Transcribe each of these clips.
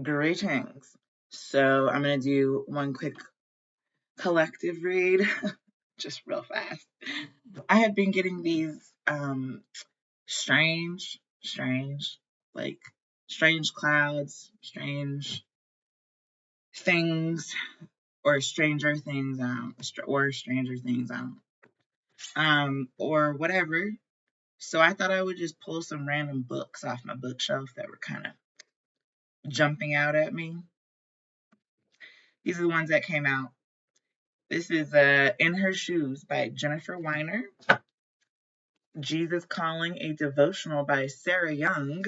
Greetings. So I'm gonna do one quick collective read, just real fast. I have been getting these strange, like strange clouds, strange things, or stranger things, or stranger things, or whatever. So I thought I would just pull some random books off my bookshelf that were kind of jumping out at me. These are the ones that came out. This is In Her Shoes by Jennifer Weiner, Jesus Calling, a devotional by Sarah Young,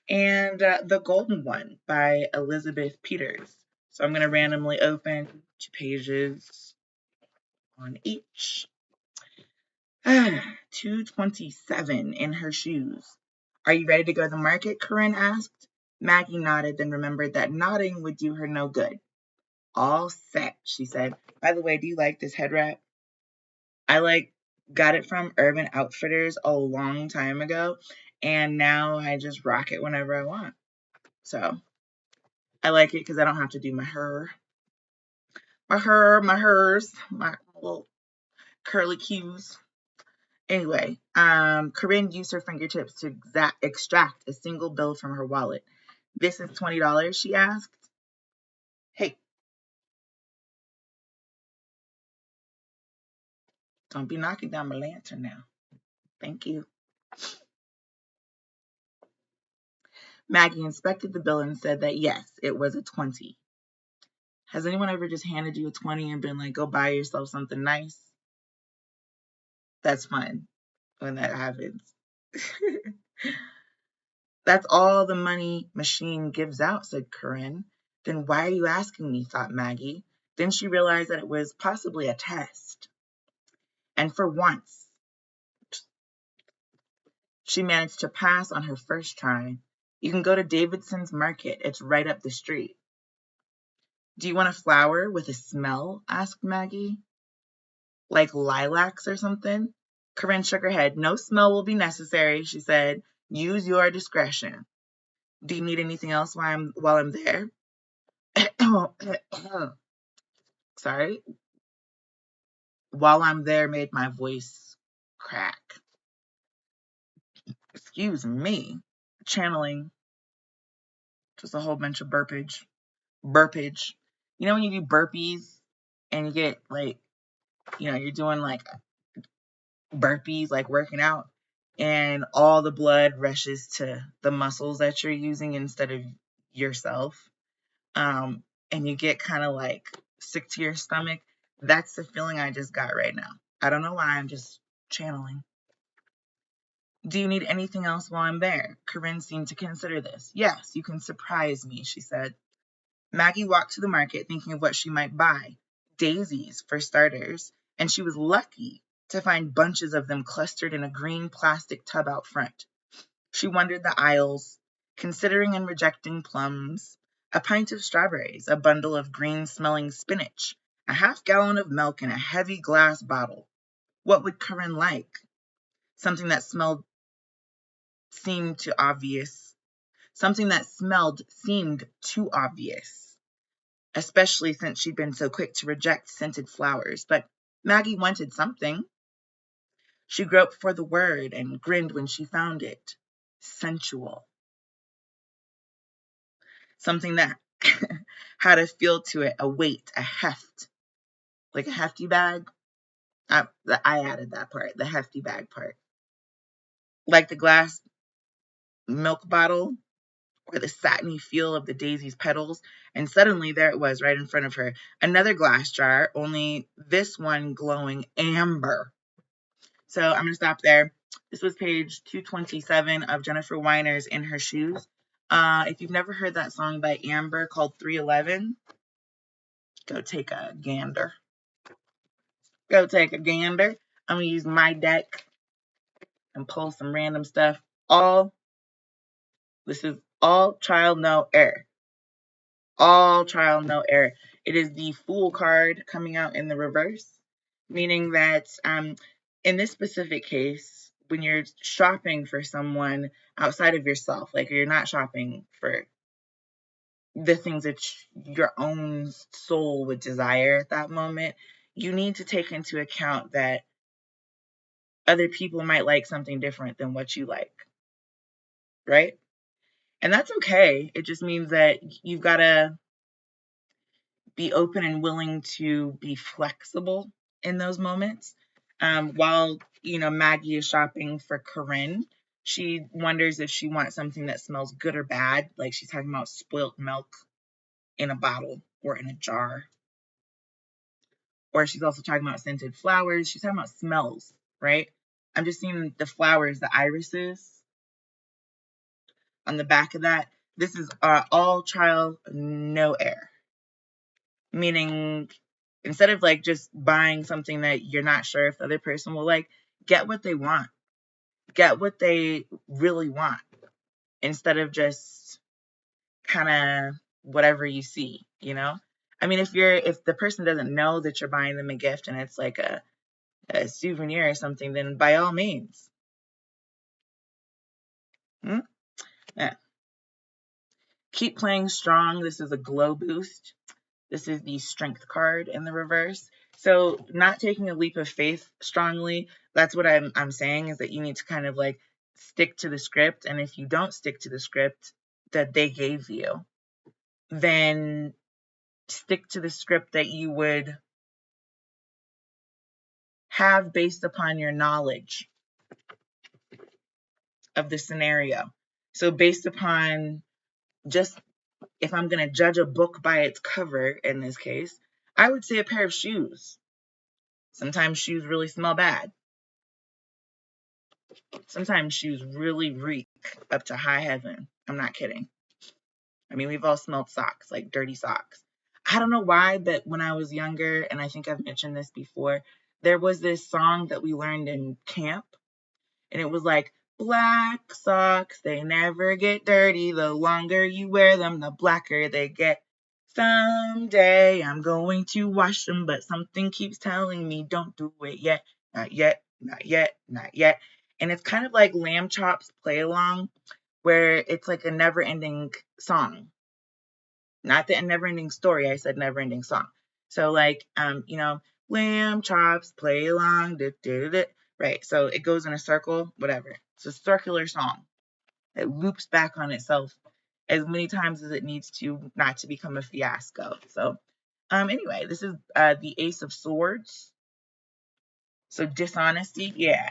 and The Golden One by Elizabeth Peters. So I'm going to randomly open 2 pages on each. 227, In Her Shoes. Are you ready to go to the market? Corinne asked. Maggie nodded, then remembered that nodding would do her no good. All set, she said. By the way, do you like this head wrap? I got it from Urban Outfitters a long time ago, and now I just rock it whenever I want. So I like it because I don't have to do my hers, my little curly cues. Anyway, Corinne used her fingertips to extract a single bill from her wallet. This is $20, she asked. Hey, don't be knocking down my lantern now. Thank you. Maggie inspected the bill and said that yes, it was a 20. Has anyone ever just handed you a 20 and been like, go buy yourself something nice? That's fun when that happens. That's all the money machine gives out, said Corinne. Then why are you asking me, thought Maggie. Then she realized that it was possibly a test. And for once, she managed to pass on her first try. You can go to Davidson's Market. It's right up the street. Do you want a flower with a smell? Asked Maggie. Like lilacs or something? Corinne shook her head. No smell will be necessary, she said. Use your discretion. Do you need anything else while I'm there? Sorry. While I'm there made my voice crack. Excuse me. Channeling. Just a whole bunch of burpage. Burpage. You know when you do burpees and you get you're doing burpees, like working out, and all the blood rushes to the muscles that you're using instead of yourself. And you get kind of sick to your stomach. That's the feeling I just got right now. I don't know why, I'm just channeling. Do you need anything else while I'm there? Corinne seemed to consider this. Yes, you can surprise me, she said. Maggie walked to the market thinking of what she might buy. Daisies, for starters, and she was lucky to find bunches of them clustered in a green plastic tub out front. She wandered the aisles, considering and rejecting plums, a pint of strawberries, a bundle of green-smelling spinach, a half-gallon of milk, and a heavy glass bottle. What would Corinne like? Something that seemed too obvious, especially since she'd been so quick to reject scented flowers. But Maggie wanted something. She groped for the word and grinned when she found it. Sensual. Something that had a feel to it, a weight, a heft. Like a hefty bag. I added that part, the hefty bag part. Like the glass milk bottle or the satiny feel of the daisy's petals. And suddenly there it was right in front of her. Another glass jar, only this one glowing amber. So I'm going to stop there. This was page 227 of Jennifer Weiner's In Her Shoes. If you've never heard that song by Amber called 311, go take a gander. I'm going to use my deck and pull some random stuff. This is all trial, no error. All trial, no error. It is the Fool card coming out in the reverse, meaning that in this specific case, when you're shopping for someone outside of yourself, like you're not shopping for the things that your own soul would desire at that moment, you need to take into account that other people might like something different than what you like, right? And that's okay. It just means that you've got to be open and willing to be flexible in those moments. While, Maggie is shopping for Corinne, she wonders if she wants something that smells good or bad. Like she's talking about spoiled milk in a bottle or in a jar. Or she's also talking about scented flowers. She's talking about smells, right? I'm just seeing the flowers, the irises on the back of that. This is all trial, no error. Meaning, instead of like just buying something that you're not sure if the other person will like, get what they want. Get what they really want. Instead of just kind of whatever you see, I mean, if the person doesn't know that you're buying them a gift and it's like a souvenir or something, then by all means. Yeah. Keep playing strong. This is a glow boost. This is the strength card in the reverse. So not taking a leap of faith strongly, that's what I'm saying, is that you need to kind of like stick to the script. And if you don't stick to the script that they gave you, then stick to the script that you would have based upon your knowledge of the scenario. So based upon just, if I'm going to judge a book by its cover in this case, I would say a pair of shoes. Sometimes shoes really smell bad. Sometimes shoes really reek up to high heaven. I'm not kidding. I mean, we've all smelled socks, like dirty socks. I don't know why, but when I was younger, and I think I've mentioned this before, there was this song that we learned in camp, and it was like, black socks, they never get dirty. The longer you wear them, the blacker they get. Someday I'm going to wash them, but something keeps telling me don't do it yet. Not yet, not yet, not yet. And it's kind of like Lamb Chop's Play Along, where it's like a never-ending song. Not the never-ending story, I said never-ending song. So like, Lamb Chops Play Along, right? So it goes in a circle, whatever. It's a circular song. It loops back on itself as many times as it needs to, not to become a fiasco. So anyway, this is the Ace of Swords. So dishonesty, yeah.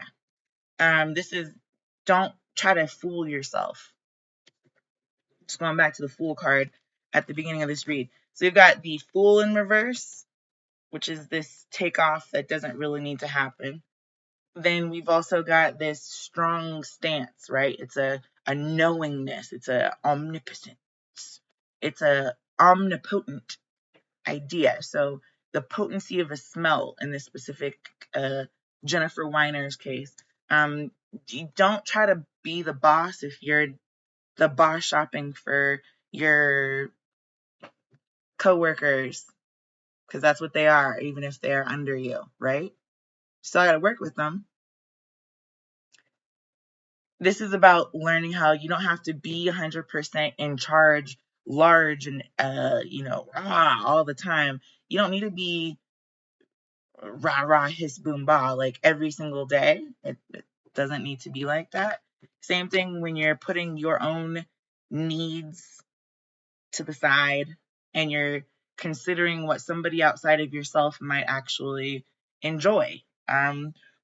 This is, don't try to fool yourself. Just going back to the Fool card at the beginning of this read. So you've got the Fool in reverse, which is this takeoff that doesn't really need to happen. Then we've also got this strong stance, right? It's a knowingness. It's a omnipotence. It's a omnipotent idea. So the potency of a smell in this specific Jennifer Weiner's case. You don't try to be the boss if you're the boss shopping for your coworkers, because that's what they are, even if they're under you, right? Still got to work with them. This is about learning how you don't have to be 100% in charge, large, and all the time. You don't need to be rah rah hiss boom bah like every single day. It doesn't need to be like that. Same thing when you're putting your own needs to the side and you're considering what somebody outside of yourself might actually enjoy.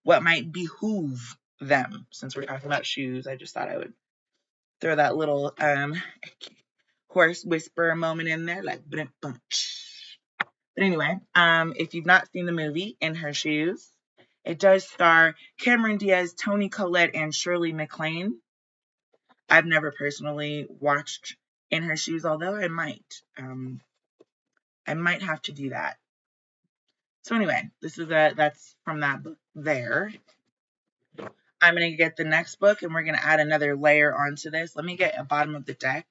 What might behoove them. Since we're talking about shoes, I just thought I would throw that little horse whisperer moment in there, like bunch. But anyway, if you've not seen the movie In Her Shoes, it does star Cameron Diaz, Toni Collette, and Shirley MacLaine. I've never personally watched In Her Shoes, although I might. I might have to do that. So anyway, that's from that book there. I'm going to get the next book and we're going to add another layer onto this. Let me get a bottom of the deck.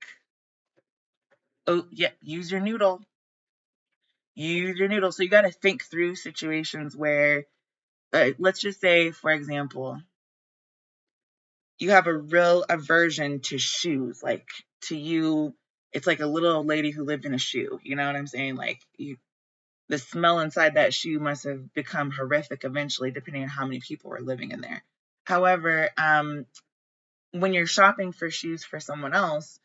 Oh, yeah, use your noodle. Use your noodle. So you got to think through situations where, let's just say, for example, you have a real aversion to shoes, like to you it's like a little old lady who lived in a shoe. You know what I'm saying? Like, the smell inside that shoe must have become horrific eventually, depending on how many people were living in there. However, when you're shopping for shoes for someone else,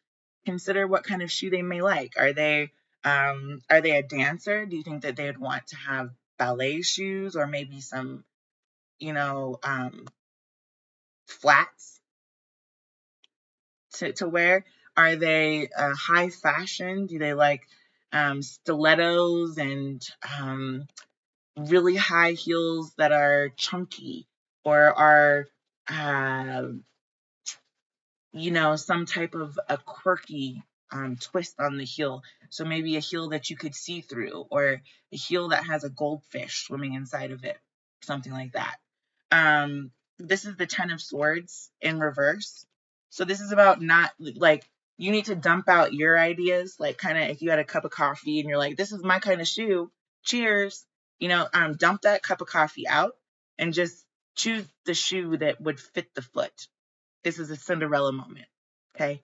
consider what kind of shoe they may like. Are they a dancer? Do you think that they would want to have ballet shoes or maybe some, you know, flats to wear? Are they high fashion? Do they like stilettos and really high heels that are chunky, or are uh, some type of a quirky twist on the heel? So maybe a heel that you could see through, or a heel that has a goldfish swimming inside of it, something like that. This is the Ten of Swords in reverse. So this is about, not like, you need to dump out your ideas, like kind of if you had a cup of coffee and you're like, this is my kind of shoe, cheers, dump that cup of coffee out and just choose the shoe that would fit the foot. This is a Cinderella moment. Okay.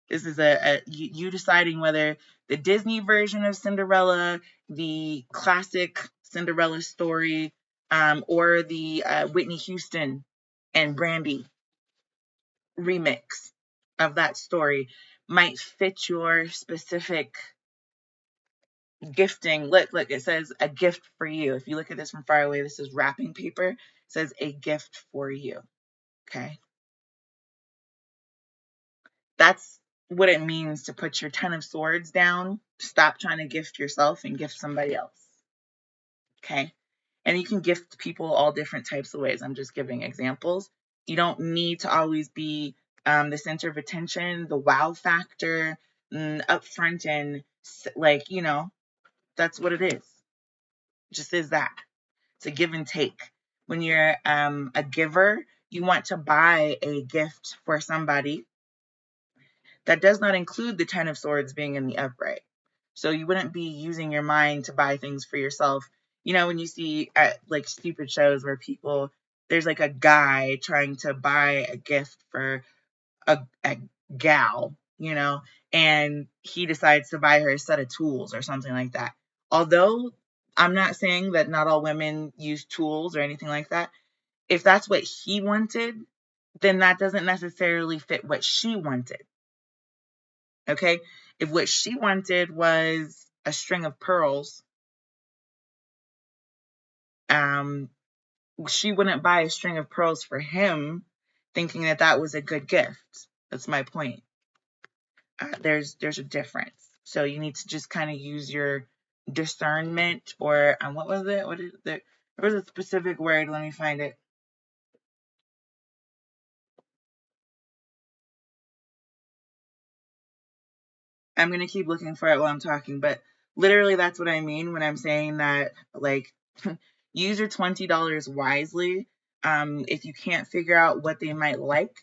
This is you deciding whether the Disney version of Cinderella, the classic Cinderella story, or the Whitney Houston and Brandy remix of that story might fit your specific gifting. Look, it says a gift for you. If you look at this from far away, this is wrapping paper. It says a gift for you. Okay. That's what it means to put your Ten of Swords down. Stop trying to gift yourself and gift somebody else. Okay. And you can gift people all different types of ways. I'm just giving examples. You don't need to always be the center of attention, the wow factor, up front, and like, that's what it is. It just is that. It's a give and take. When you're a giver, you want to buy a gift for somebody. That does not include the Ten of Swords being in the upright. So you wouldn't be using your mind to buy things for yourself. When you see at like stupid shows where there's like a guy trying to buy a gift for a gal, and he decides to buy her a set of tools or something like that. Although I'm not saying that not all women use tools or anything like that. If that's what he wanted, then that doesn't necessarily fit what she wanted. Okay. If what she wanted was a string of pearls, she wouldn't buy a string of pearls for him thinking that that was a good gift. That's my point. There's a difference. So you need to just kind of use your discernment, or what was it? What is there? There was a specific word. Let me find it. I'm going to keep looking for it while I'm talking, but literally that's what I mean when I'm saying that, like, use your $20 wisely. If you can't figure out what they might like,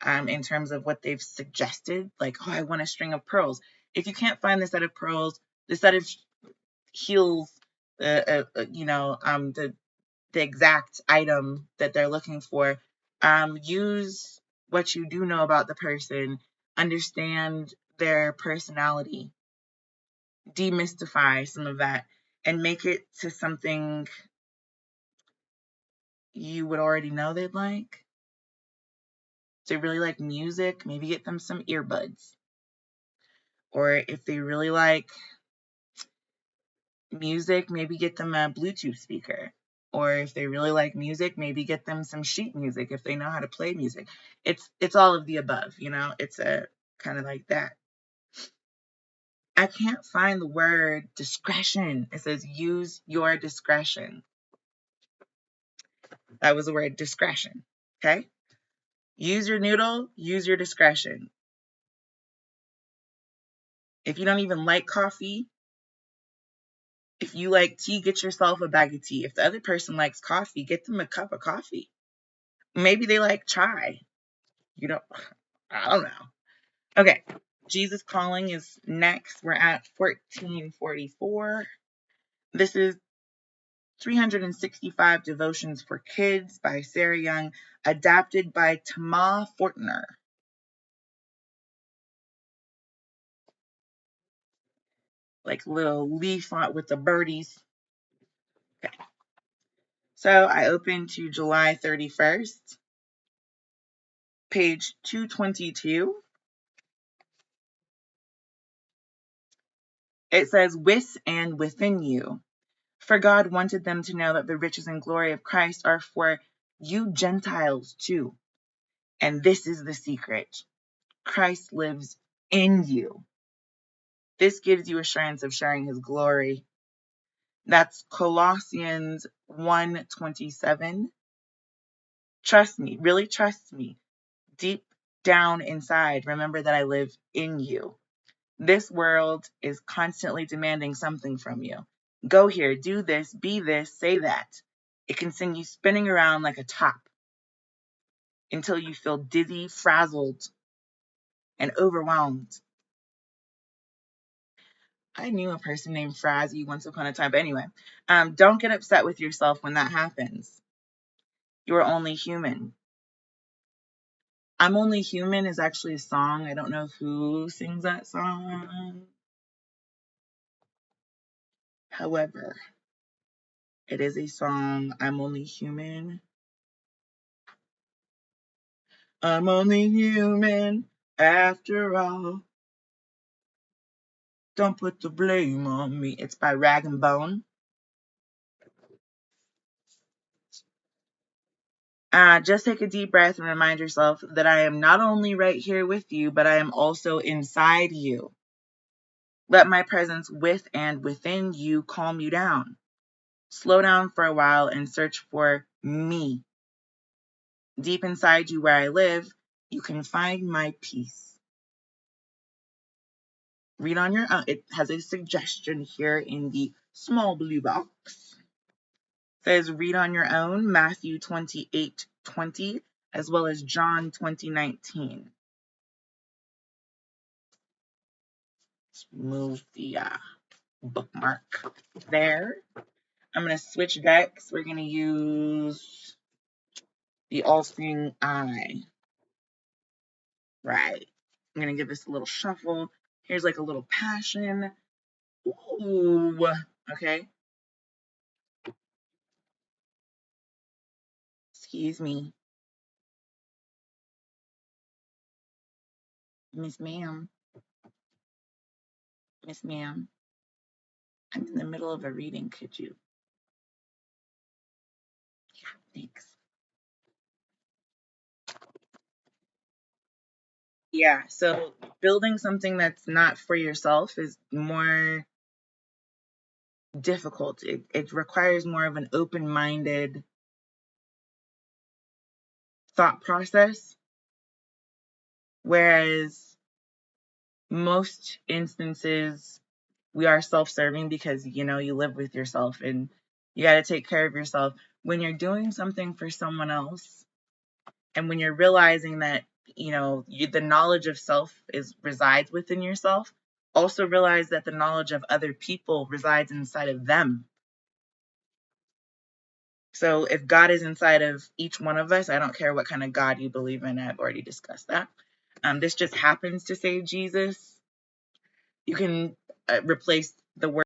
in terms of what they've suggested, like, oh, I want a string of pearls. If you can't find the set of pearls, the set of heels, the exact item that they're looking for, use what you do know about the person, understand their personality, demystify some of that, and make it to something you would already know they'd like. If they really like music, maybe get them some earbuds. Or if they really like music, maybe get them a Bluetooth speaker. Or if they really like music, maybe get them some sheet music if they know how to play music. It's all of the above, It's a kind of like that. I can't find the word discretion. It says use your discretion. That was the word discretion. Okay? Use your noodle, use your discretion. If you don't even like coffee, if you like tea, get yourself a bag of tea. If the other person likes coffee, get them a cup of coffee. Maybe they like chai. I don't know. Okay. Jesus Calling is next. We're at 1444. This is 365 Devotions for Kids by Sarah Young, adapted by Tama Fortner. like little leaf on with the birdies. Okay. So I open to July 31st, page 222. It says, with and within you. For God wanted them to know that the riches and glory of Christ are for you Gentiles too. And this is the secret. Christ lives in you. This gives you assurance of sharing his glory. That's Colossians 1:27. Trust me, really trust me. Deep down inside, remember that I live in you. This world is constantly demanding something from you. Go here, do this, be this, say that. It can send you spinning around like a top until you feel dizzy, frazzled, and overwhelmed. I knew a person named Frazzy once upon a time, but anyway, don't get upset with yourself when that happens. You are only human. I'm Only Human is actually a song. I don't know who sings that song. However, it is a song. I'm only human. I'm only human after all. Don't put the blame on me. It's by Rag and Bone. Just take a deep breath and remind yourself that I am not only right here with you, but I am also inside you. Let my presence with and within you calm you down. Slow down for a while and search for me. Deep inside you where I live, you can find my peace. Read on your own. It has a suggestion here in the small blue box. It says read on your own, Matthew 28:20, as well as John 20:19. Let's move the bookmark there. I'm going to switch decks. We're going to use the All-Seeing Eye. Right. I'm going to give this a little shuffle. Here's like a little passion. Ooh. Okay. Excuse me. Miss Ma'am. Miss Ma'am. I'm in the middle of a reading. Could you? Yeah, thanks. Yeah, so building something that's not for yourself is more difficult. It requires more of an open-minded thought process, whereas most instances we are self-serving because you live with yourself and you got to take care of yourself. When you're doing something for someone else and when you're realizing that the knowledge of self resides within yourself, also realize that the knowledge of other people resides inside of them. So if God is inside of each one of us, I don't care what kind of God you believe in. I've already discussed that. This just happens to say Jesus. You can replace the word